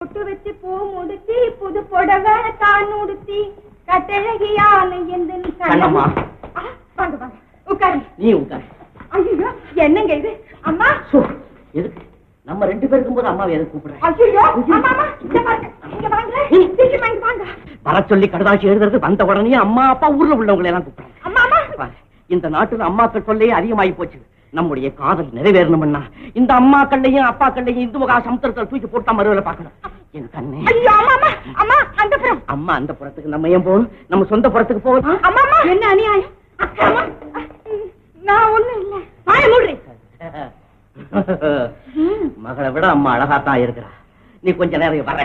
பொட்டு வச்சு பூ முடிச்சு புது புடவை தான் உடுத்தி கட்டழகியான கண்ணம்மா வாங்க வாங்க உட்காரு. நீ உட்காரு. ஐயோ என்னங்க இது அம்மா? எதுக்கு நம்ம ரெண்டு பேர் இருக்கும்போது அம்மாவை எதுக்கு கூப்பிடுறேன்? ஐயோ அம்மா அம்மா இங்க பாருங்க, இங்க வாங்க, சீக்கிரம் வாங்க வாங்க. வர சொல்லி கடதாசி எழுதுறது வந்த உடனே அம்மா அப்பா ஊர்ல உள்ளவங்களை எல்லாம் கூப்பிடுறேன். அம்மா அம்மா இந்த நாட்டுல அம்மாக்கள் சொல்லே அதிகமாகி போச்சு. நம்முடைய காதல் நிறைவேறணும்னா இந்த அம்மாக்கள்லையும் அப்பாக்கள்லையும் இந்து மகா சமுத்திரத்தில் தூக்கி போட்டா மறுவலை பார்க்கணும். என் கண்ணே. ஐயோ அம்மா அம்மா அம்மா அந்த புறம். அம்மா அந்த புறத்துக்கு நம்ம ஏன் போகணும்? நம்ம சொந்த புறத்துக்கு போகணும். அம்மா அம்மா என்ன அநியாயம்? அம்மா நான் ஒண்ணும் இல்ல. வாய மூடுறி. மகளை விட அம்மா அழகாத்தான் இருக்கிறா. நீ கொஞ்ச நேரம் வர.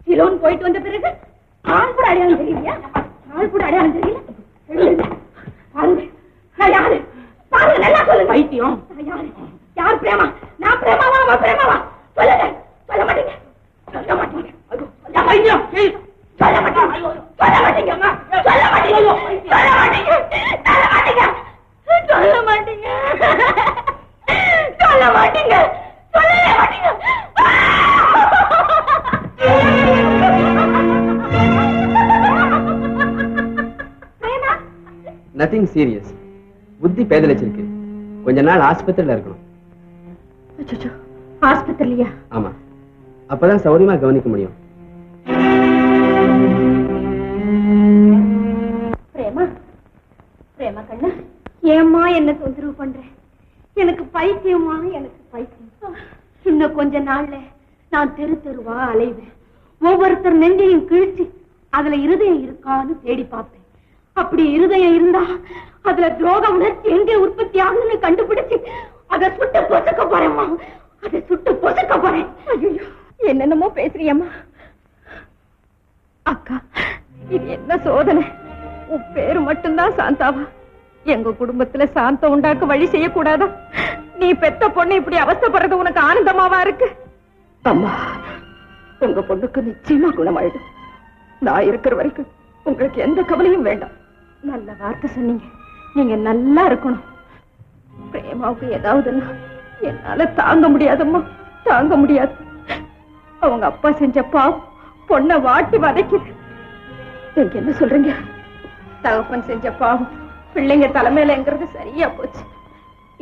சிலோன் போயிட்டு வந்த பிறகு ஆள் கூட அடையாளம் தெரியலையா? ஆள் கூட அடையாளம் தெரியல. பாருங்க நான் யாரு பாருங்க, நல்லா சொல்லுங்க. பைத்தியம். யார் பிரேமா? நான் பிரேமாவா? அவ பிரேமாவா? சொல்லுங்க. சொல்ல மாட்டீங்க. சொல்ல மாட்டீங்க. பைத்தியம். சொல்ல மாட்டீங்க. சொல்ல மாட்டீங்க. சொல்ல மாட்டீங்க. சொல்ல மாட்டீங்க. சொல்ல மாட்டீங்க. சொல்ல மாட்டீங்க. சொல்ல மாட்டீங்க. சொல்லவே மாட்டீங்க. Prema nothing serious. புத்தி பேதலிச்சிருக்கு. கொஞ்ச நாள் ஆஸ்பத்திரியில இருக்கணும். ஆஸ்பத்திரியா? ஆமா, அப்பதான் சௌரியமா கவனிக்க முடியும். பிரேமா பிரேமா கண்ணா, ஏம்மா என்ன தொந்தரவு பண்ற? எனக்கு பைத்தியமா? எனக்கு பைத்தியம். இன்னும் கொஞ்ச நாள்ல நான் தெரு தெருவா அலைவேன். ஒவ்வொருத்தர் நெஞ்சையும் கிழிச்சு அதுல இருதயம் இருக்கான்னு தேடி பார்ப்பேன். அப்படி இருதயம் இருந்தா அதுல துரோக உணர்ச்சி எங்கே உற்பத்தி ஆகுதுன்னு கண்டுபிடிச்சு அதை சுட்டு பொசுக்க போறேம்மா. அதை சுட்டு பொசுக்க போறேன். ஐயோ என்னென்னமோ பேசுறியம்மா. அக்கா இது என்ன சோதனை? உன் பேரு மட்டும்தான் சாந்தாவா? எங்க குடும்பத்துல சாந்தம் உண்டாக்க வழி செய்யக்கூடாதா? நீ பெத்த பொண்ணு இப்படி அவஸ்தைப்படுறது உனக்கு ஆனந்தமாவா இருக்கு? அம்மா, உங்க பொண்ணுக்கு நிச்சயமா குணமாயிடும். நான் இருக்கிற வரைக்கும் உங்களுக்கு எந்த கவலையும் வேண்டாம். நல்ல வார்த்தை சொன்னீங்க. நீங்க நல்லா இருக்கணும். பிரேமாவுக்கு ஏதாவதுன்னா என்னால தாங்க முடியாதம்மா, தாங்க முடியாது. அவங்க அப்பா செஞ்ச பாவம் பொண்ணை வாட்டி வதைக்குது. நீங்க என்ன சொல்றீங்க? தகப்பன் செஞ்ச பாவம் பிள்ளைங்க தலைமையிலங்கிறது சரியா போச்சு.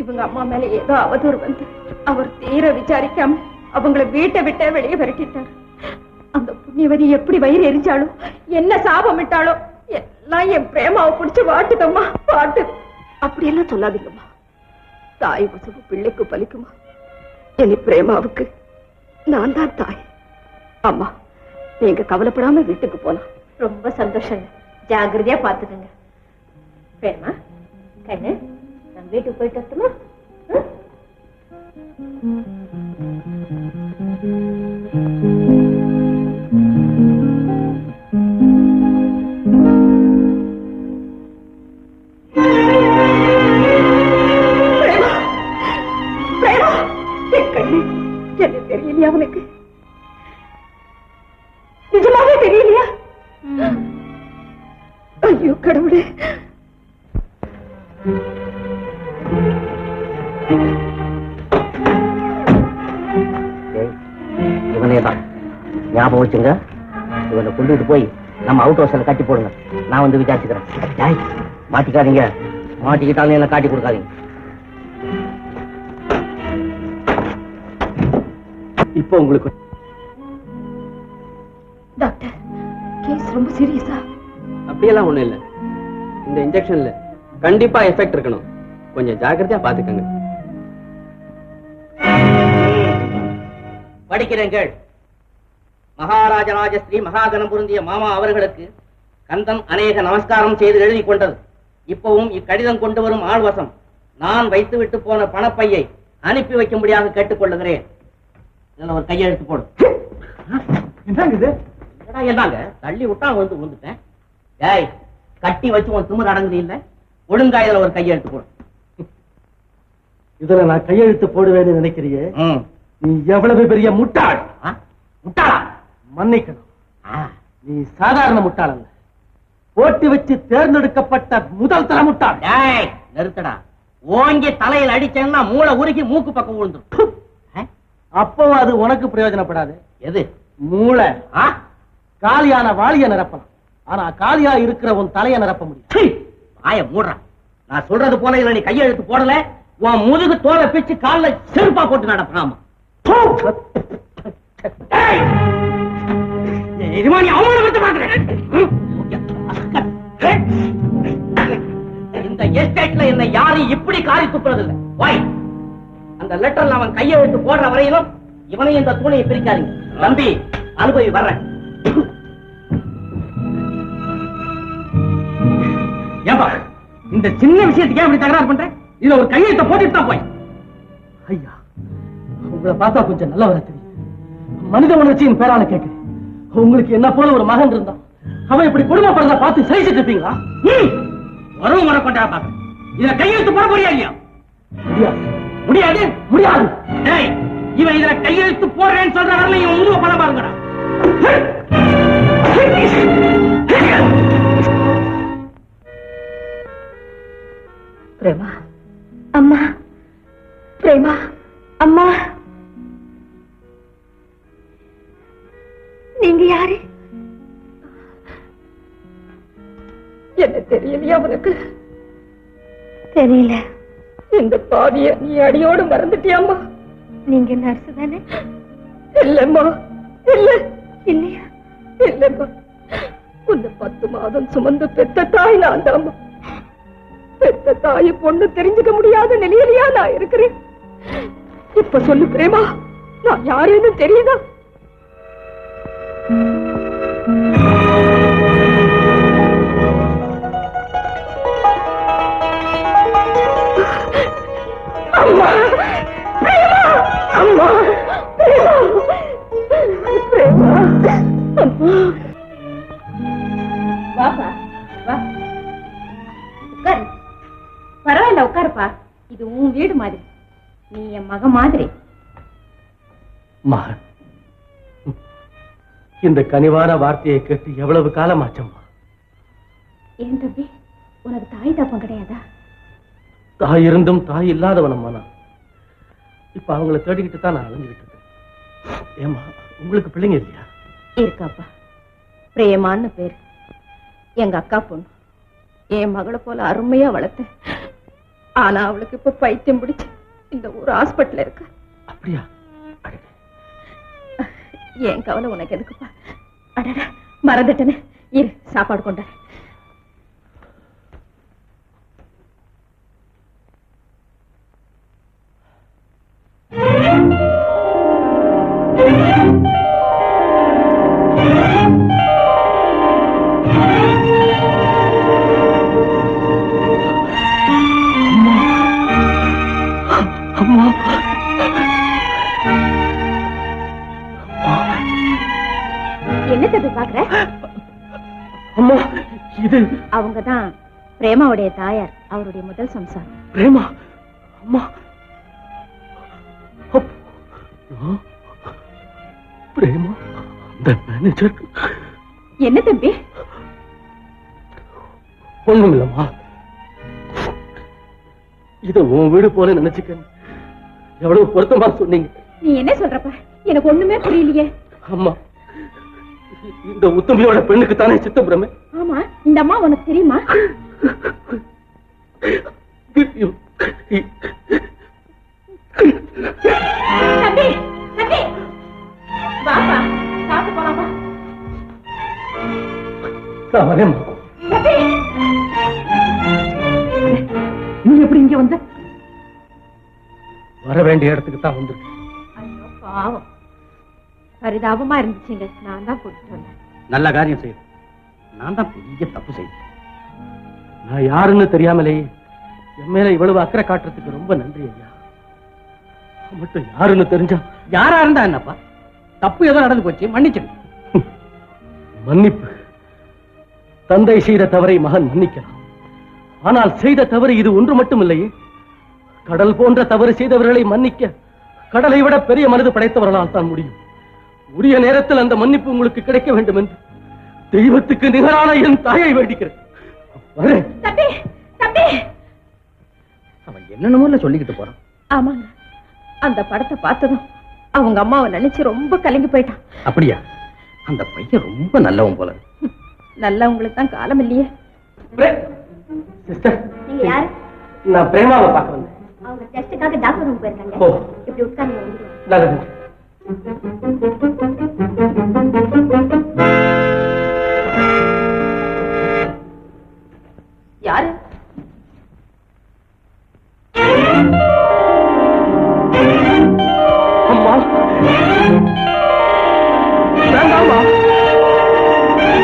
இவங்க அம்மா மேல ஏதோ அவதூறு வந்து அவர் தீர விசாரிக்காம அவங்களை வீட்டை விட்டே வெளியே விரட்டிட்டார். அந்த புண்ணியவதி எப்படி வயிறு எரிஞ்சாலோ, என்ன சாபம் விட்டாலோ எல்லாம் என் பிரேமாவை பிடிச்சு வாட்டுதம்மா, வாட்டு. அப்படியெல்லாம் சொல்லாதீங்கம்மா. தாய் வசவு பிள்ளைக்கு பலிக்குமா? இனி பிரேமாவுக்கு நான் தான் தாய். அம்மா, நீங்க கவலைப்படாம வீட்டுக்கு போலாம். ரொம்ப சந்தோஷம். ஜாகிரதையா பாத்துக்கங்க. பிரேமா கண்ணு, நான் வீட்டுக்கு போயிட்டு வரட்டுமா? என்ன தெரியலையா உனக்கு? நிஜமாவே தெரியலையா? ஐயோ கடவுளே. இவனேதான் ஞாபகம் வச்சுங்க. இவனை கொண்டுட்டு போய் நம்ம அவுட் ஹவுஸ்ல கட்டி போடுங்க. நான் வந்து விசாரிச்சுக்கிறேன். மாட்டிக்காதீங்க. மாட்டிக்கிட்டாலும் என்ன காட்டி கொடுக்காதீங்க. இப்போ உங்களுக்கு டாக்டர், கேஸ் ரொம்ப சீரியஸா? அப்படியெல்லாம் ஒண்ணும் இல்ல. இந்த இன்ஜெக்ஷன்ல கண்டிப்பா எஃபெக்ட் இருக்கணும். கொஞ்சம் ஜாக்கிரதையா பாத்துக்கங்க. படிக்கிறேன் கேள். மகாராஜராஜஸ்ரீ மகாகணம் பொருந்திய மாமா அவர்களுக்கு கந்தன் அநேக நமஸ்காரம் செய்து எழுதி கொண்டது. இப்பவும் இக்கடிதம் கொண்டு வரும் ஆள்வசம் நான் வைத்துவிட்டு போன பணப்பையை அனுப்பி வைக்கும்படியாக கேட்டுக்கொள்ளுகிறேன். இதுல ஒரு கையெழுத்து போடும். என்னங்க தள்ளி விட்டா வந்து வந்துட்டேன். ஏய், கட்டி வச்சு உன் திமிர் அடங்குது இல்ல? ஒழுங்கா இதுல ஒரு கையெழுத்து போடும். இதுல நான் கையெழுத்து போடுவேன்னு நினைக்கிறியே? நீ எவ்வளவு பெரிய முட்டாள்! முட்டாளா? மன்னிக்கணும், நீ சாதாரண முட்டாள் அல்ல. போட்டி வச்சு தேர்ந்தெடுக்கப்பட்ட முதல் தர முட்டாள். நிறுத்தடா. ஓங்கி தலையில் அடிச்சேன்னா மூளை உருகி மூக்கு பக்கம் விழுந்துடும். அப்பவும் அது உனக்கு பிரயோஜனப்படாது. எது? மூளை. காலியான வாளிய நிரப்பலாம், ஆனா காலியா இருக்கிற உன் தலைய நிரப்ப முடியும். வாய மூடுறான். நான் சொல்றது போல இதுல நீ கையெழுத்து போடல, உன் முதுகு தோலை பிச்சு கால்ல செருப்பா போட்டு நடப்பாமா. இதுமா நீ அவமானப்படுத்த பாக்குறேன். இந்த எஸ்டேட்ல என்ன யாரும் இப்படி காரி துப்புறது இல்ல. வாய், அந்த லெட்டர்ல அவன் கையெழுத்து போடுற வரையிலும் இவனையும் இந்த தூணையை பிரிக்காதீங்க. தம்பி அனுபவி வர்றேன். ஏப்பா இந்த சின்ன விஷயத்துக்கு இப்படி தகராறு பண்ற? இதுல ஒரு கையெழுத்த போட்டுட்டு தான் போய். ஐயா, உங்களை பார்த்தா கொஞ்சம் நல்ல வர தெரியும். மனித உணர்ச்சியின் பேரால கேட்கிறேன். உங்களுக்கு என்ன போல ஒரு மகன் இருந்தா அவன் இப்படி குடும்பப்படுறத பார்த்து சகிச்சிட்டு இருப்பீங்களா? வரவும் வர கொண்டா பாக்க. இதுல கையெழுத்து போட போறியா இல்லையா? முடியாது. முடியாது முடியாது. டேய், இவன் இதுல கையெழுத்து போடுறேன்னு சொல்ற வரல இவன் முதுக பணம் பாருங்கடா. பிரேமா, அம்மா, பிரேமா, அம்மா, நீங்க யாரு? என்ன தெரியலையா உனக்கு? தெரியல. இந்த பாவிய நீ அடியோடு மறந்துட்டியாம்மா? நீங்க நர்ஸ் தானே? இல்லம்மா, இல்ல. இல்லையா? இல்லம்மா, உன்னை 10 மாதம் சுமந்து பெத்த தாய் நான் தாம்மா. பெத்த தாய் பொண்ணு தெரிஞ்சுக்க முடியாத நிலையிலையா நான் இருக்கிறேன். இப்ப சொல்லு பிரேமா, நான் யாருன்னு தெரியுதா? அம்மா, பிரேமா, அம்மா, பிரேமா, பிரேமா, அம்மா. வாப்பா, வா, உட்காரு. பரவாயில்ல, உட்காருப்பா. இது உன் வீடு மாதிரி, நீ என் மக மாதிரி. மகன், இந்த கனிவான வார்த்தையை கேட்டு எவ்வளவு காலம் ஆச்சம்மா? ஏன் தம்பி, உனக்கு தாய் தப்பம் கிடையாதா? தாய் இருந்தும் தாய் இல்லாதவனம்மா நான். இப்ப அவங்கள தேடிக்கிட்டு தான் நான் அலைஞ்சுக்கிட்டு இருக்கேன். ஏமா, உங்களுக்கு பிள்ளைங்க இல்லையா? இருக்காப்பா, பிரேமான்னு பேரு. எங்க அக்கா பொண்ணு. என் மகளை போல அருமையா வளர்த்தேன். ஆனா அவளுக்கு இப்ப பைத்தியம் பிடிச்சு இந்த ஊர் ஹாஸ்பிட்டல் இருக்கு. அப்படியா? ஏன் கவலை உனக்கு எதுக்குப்பா? அடட, மறந்துட்டேனே. இரு, சாப்பாடு கொண்டாரு. அம்மா, என்ன தம்பி பாக்குற? அம்மா, இது அவங்கதான் பிரேமாவுடைய தாயார், அவருடைய முதல் சம்சாரம். பிரேமா? அம்மா, பிரேமா அந்த மேனேஜர்? என்ன தம்பி? ஒண்ணும் இல்லம்மா, இத உன் வீடு போல நினைச்சுக்க. எவ்வளவு பொருத்தமா சொன்னீங்க. நீ என்ன சொல்றப்ப? எனக்கு ஒண்ணுமே புரியலையே. அம்மா, இந்த உத்தமியோட பெண்ணுக்கு தானே சித்தப்புறமே? ஆமா, இந்த அம்மா உனக்கு தெரியுமா? தம்பி, தம்பி, வாப்பா, சாப்பிட்டு போலாமா? நான் வரேன். தம்பி, நீ எப்படி இங்க வந்த? வர வேண்டிய இடத்துக்கு தான் வந்திருக்கேன். ஐயோ பாவம், பரிதாபமா இருந்துச்சுங்க. நான் தான் கூட்டிட்டு வந்தேன். நல்ல காரியம் செய்யும். நான் தான் பெரிய தப்பு செய்தேன். நான் யாருன்னு தெரியாமலேயே என் மேல இவ்வளவு அக்கறை காட்டுறதுக்கு ரொம்ப நன்றி ஐயா. மட்டும் யாருன்னு தெரிஞ்சா? யாரா இருந்தா என்னப்பா, தப்பு ஏதோ நடந்து போச்சு, மன்னிச்சு. மன்னிப்பு, தந்தை செய்த தவறை மகன் மன்னிக்கலாம். ஆனால் செய்த தவறு இது ஒன்று மட்டும் இல்லையே. கடல் போன்ற தவறு செய்தவர்களை மன்னிக்க கடலை விட பெரிய மனது படைத்தவர்களால் தான் முடியும். உரிய நேரத்தில் அந்த மன்னிப்பு உங்களுக்கு கிடைக்க வேண்டும் என்று தெய்வத்துக்கு நிகரான என் தாயை வேண்டிக்கிறேன். தம்பி, தம்பி. அவன் என்னென்னமோ சொல்லிக்கிட்டு போறான். ஆமாங்க, அந்த படத்தை பார்த்ததும் அவங்க அம்மாவை நினைச்சு ரொம்ப கலங்கி போயிட்டான். அப்படியா? அந்த பையன் ரொம்ப நல்லவன் போல. நல்லவங்களுக்கு தான் காலம் இல்லையே. சிஸ்டர், நீங்க யாரு? நான் பிரேமாவை பார்க்க வந்தேன். அவங்க டெஸ்டுக்காக டாக்டர் ரூம் போயிருக்காங்க. ஓ. இப்படி உட்கார்ந்து வந்து. நல்லது. யாரு? அம்மா, வேண்டாமா,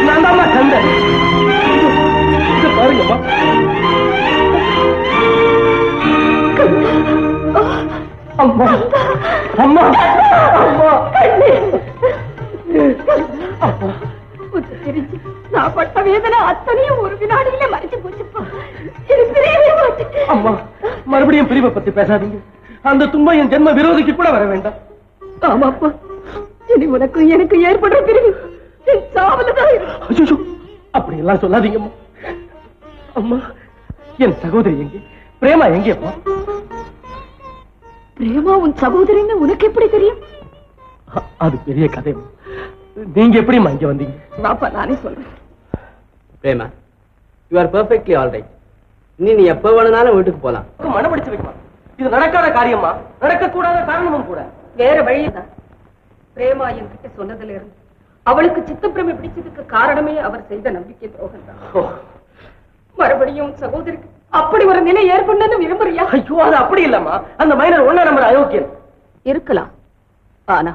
வேண்டாமா தந்தை. இது பாருங்கம்மா. அம்மா, அம்மா, அம்மா, அம்மா. தெரிஞ்சு நான் பட்ட வேதனை அத்தனையும் ஒரு வினாடியில மறைச்சு போச்சுப்பா. எனக்கு தெரியவே மாட்டேன். அம்மா, மறுபடியும் பிரிவை பத்தி பேசாதீங்க. அந்த துன்பம் என் ஜென்ம விரோதிக்கு கூட வர வேண்டாம். ஆமாப்பா, இனி உனக்கு எனக்கு ஏற்படுற பிரிவு என் சாவலதான் இருக்கு. ஐயோ, அப்படி எல்லாம் சொல்லாதீங்கம்மா. அம்மா, என் சகோதரி எங்கே? பிரேமா எங்கேப்பா? பிரேமா உன் சகோதரின்னு உனக்கு எப்படி தெரியும்? அது பெரிய கதை. நீங்க எப்படிமா இங்க வந்தீங்க? வாப்பா, நானே சொல்றேன். Prema, you are perfectly all right. நீ எப்ப வேணும்னாலும் வீட்டுக்கு போலாம். மனப்படிச்சு வைக்குமா? இது நடக்காத காரியமா? நடக்க கூடாத காரணமும் கூட. வேற வழிதான். பிரேமா என்கிட்ட சொன்னதுல இருந்து அவளுக்கு சித்தப்பிரமை பிடிச்சதுக்கு காரணமே அவர் செய்த நம்பிக்கை துரோகம் தான். மறுபடியும் சகோதரிக்கு அப்படி ஒரு நிலை ஏற்படணும்னு விரும்புறியா? ஐயோ, அது அப்படி இல்லம்மா. அந்த மைனர் ஒண்ணா நம்பர் அயோக்கியன். இருக்கலாம், ஆனா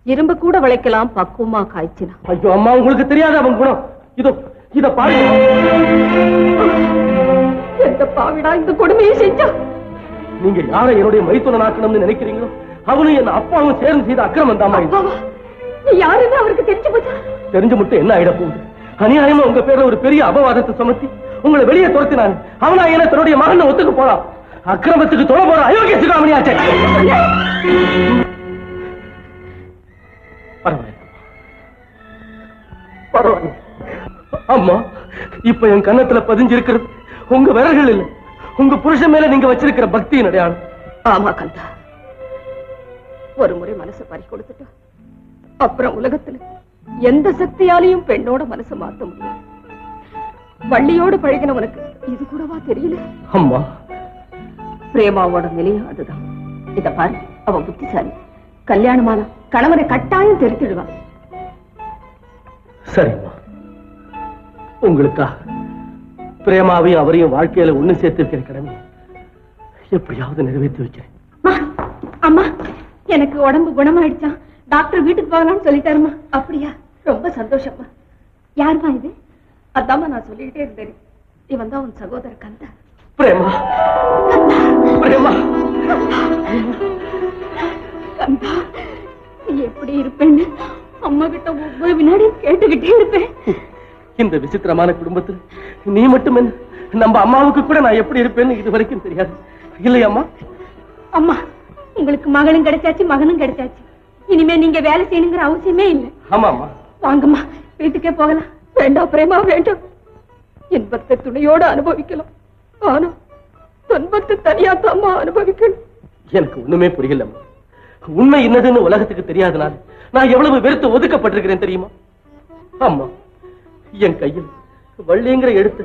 இரும்பு கூட விளைக்கலாம் பக்குவமா காய்ச்சினா. ஐயோ அம்மா, உங்களுக்கு தெரியாத அவன் குணம். இத பாருங்க. எந்த பாவிடா இந்த கொடுமையை செஞ்சா? நீங்க யாரை என்னுடைய மைத்துனன் ஆக்கணும்னு நினைக்கிறீங்களோ அவனும் என் அப்பாவும் சேர்ந்து செய்த அக்கிரமம் தாமா. நீ யாருன்னு அவருக்கு தெரிஞ்சு போச்சா? தெரிஞ்சு மட்டும் என்ன ஆயிட போகுது? அநியாயமா உங்க பேர்ல ஒரு பெரிய அபவாதத்தை சுமத்தி உங்களை வெளியே துரத்தினான். அவனா என்ன தன்னுடைய மகனை ஒத்துக்கு போறான். அக்கிரமத்துக்கு தொலை போற அயோக்கிய சிகாமணியாச்சே. பரவாயில்ல அம்மா, இப்ப என் கன்னத்துல பதிஞ்சிருக்கிறது உங்க விரல்கள் இல்ல, உங்க புருஷன் மேல நீங்க வச்சிருக்கிற பக்தியின் அடையாளம். ஆமா கந்தா, ஒரு முறை மனசை பறி கொடுத்துட்டா அப்புறம் உலகத்துல எந்த சக்தியாலையும் பெண்ணோட மனசை மாத்த முடியும். வள்ளியோடு பழகின உனக்கு இது கூடவா தெரியல? அம்மா, பிரேமாவோட நிலையும் அதுதான். இத பாரு, அவ புத்திசாலி. கல்யாணமான கணவனை கட்டாயம் தெரித்திடுவான். சரிம்மா, உங்களுக்கா பிரேமாவையும் அவரையும் வாழ்க்கையில ஒண்ணு சேர்த்து வைக்கிற கடமை எப்படியாவது நிறைவேற்றி வைக்கிறேன். அம்மா, எனக்கு உடம்பு குணமாயிடுச்சா? டாக்டர் வீட்டுக்கு போகலாம்னு சொல்லிட்டாருமா. அப்படியா? ரொம்ப சந்தோஷமா. யாருமா இது? அதாம்மா நான் சொல்லிக்கிட்டே இருந்தேன். இவன் தான் உன் சகோதரர் கந்தா. பிரேமா, பிரேமா, கந்தா, நீ எப்படி இருப்பேன்னு அம்மா கிட்ட ஒவ்வொரு வினாடி கேட்டுக்கிட்டே இருப்பேன். இந்த விசித்திரமான குடும்பத்தில் நீ மட்டும் என்ன, நம்ம அம்மாவுக்கு கூட நான் எப்படி இருப்பேன்னு இது வரைக்கும் தெரியாது இல்லையம்மா? அம்மா, உங்களுக்கு மகளும் கிடைச்சாச்சு, மகனும் கிடைச்சாச்சு. இனிமே நீங்க வேலை செய்யணுங்கிற அவசியமே இல்லை. ஆமாம்மா. வாங்கம்மா, வீட்டுக்கே போகலாம். வேண்டாம் பிரேமா, வேண்டாம். இன்பத்தை துணையோடு அனுபவிக்கலாம், ஆனா துன்பத்தை தனியாத்தாம்மா அனுபவிக்கணும். எனக்கு ஒண்ணுமே புரியலம்மா. உண்மை என்னதுன்னு உலகத்துக்கு தெரியாதனால நான் எவ்வளவு வெறுத்து ஒதுக்கப்பட்டிருக்கிறேன் தெரியுமா? அம்மா, என் கையில் வள்ளிங்கிற எடுத்து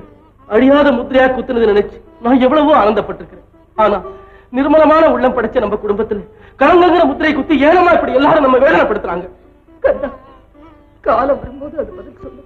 அழியாத முத்திரையா குத்துனது நினைச்சு நான் எவ்வளவோ ஆனந்தப்பட்டிருக்கிறேன். ஆனா நிர்மலமான உள்ளம் படைச்ச நம்ம குடும்பத்துல கலங்கங்கிற முத்திரை குத்தி ஏனமா இப்படி எல்லாரும் நம்ம வேதனைப்படுத்துறாங்க? கந்தா, காலம் வரும்போது அது பதில் சொல்லு.